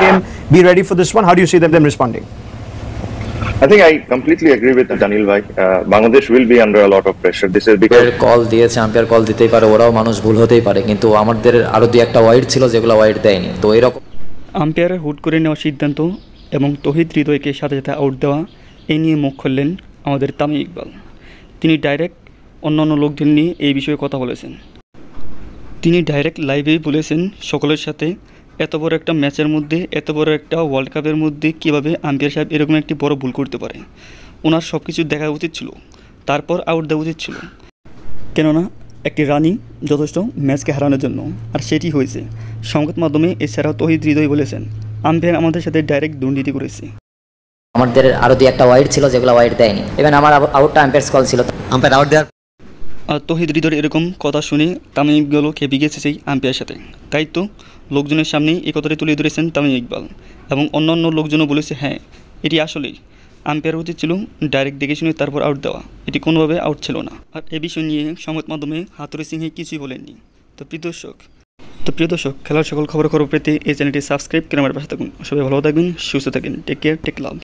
game, be ready for this one. How do you see them responding? I think I completely agree with Daniel Bhai. Bangladesh will be under a lot of pressure. This is because call দিয়েছে, umpire call দিতেই পারে, ওরাও মানুষ, ভুল হতেই পারে, কিন্তু আমাদের আরও দুই একটা ওয়াইড ছিল যেগুলো ওয়াইড দেয়নি। তো এরকম আম্পায়ারের হুট করে নেওয়া সিদ্ধান্ত এবং তৌহিদ হৃদয়কে সাথে সাথে আউট দেওয়া, এই নিয়ে মুখ খুললেন আমাদের তামিম ইকবাল। তিনি ডাইরেক্ট অন্যান্য লোকদের নিয়ে এই বিষয়ে কথা বলেছেন। তিনি ডাইরেক্ট লাইভেই বলেছেন সকলের সাথে, এত বড় একটা ম্যাচের মধ্যে, এত বড় একটা ওয়ার্ল্ড কাপের মধ্যে কীভাবে আম্পায়ার সাহেব এরকম একটি বড় ভুল করতে পারে। ওনার সব কিছু দেখা উচিত ছিল, তারপর আউট দেওয়া উচিত ছিল, কেননা একটি রানই যথেষ্ট ম্যাচকে হারানোর জন্য, আর সেটি হয়েছে। সংবাদ মাধ্যমে এছাড়াও তৌহিদ হৃদয় বলেছেন, আম্পায়ার আমাদের সাথে ডাইরেক্ট দুর্নীতি করেছে। আমাদের আরও দুই একটা ওয়াইড ছিল যেগুলো ওয়াইড দেয়নি। ইভেন আমার আউটটা আম্পায়ার্স কল ছিল, আম্পায়ার আউট দেওয়ার। আর তৌহিদ হৃদয়ের এরকম কথা শুনে তামিম ইকবালও খেপে গেছে সেই আম্পায়ারের সাথে। তাই তো লোকজনের সামনেই এই কথাটি তুলে ধরেছেন তামিম ইকবাল, এবং অন্যান্য লোকজনও বলেছে হ্যাঁ, এটি আসলেই আম্পায়ার উচিত ছিল ডাইরেক্ট দেখে শুনে তারপর আউট দেওয়া, এটি কোনোভাবে আউট ছিল না। আর এ বিষয় নিয়ে সংবাদ মাধ্যমে হাতুড়ি সিংহে কিছুই বলেননি। তো প্রিয় দর্শক, খেলার সকল খবর পেতে এই চ্যানেলটি সাবস্ক্রাইব করে আমার পাশে থাকুন। সবাই ভালো থাকবেন, সুস্থ থাকবেন। টেক কেয়ার, টেক লাভ।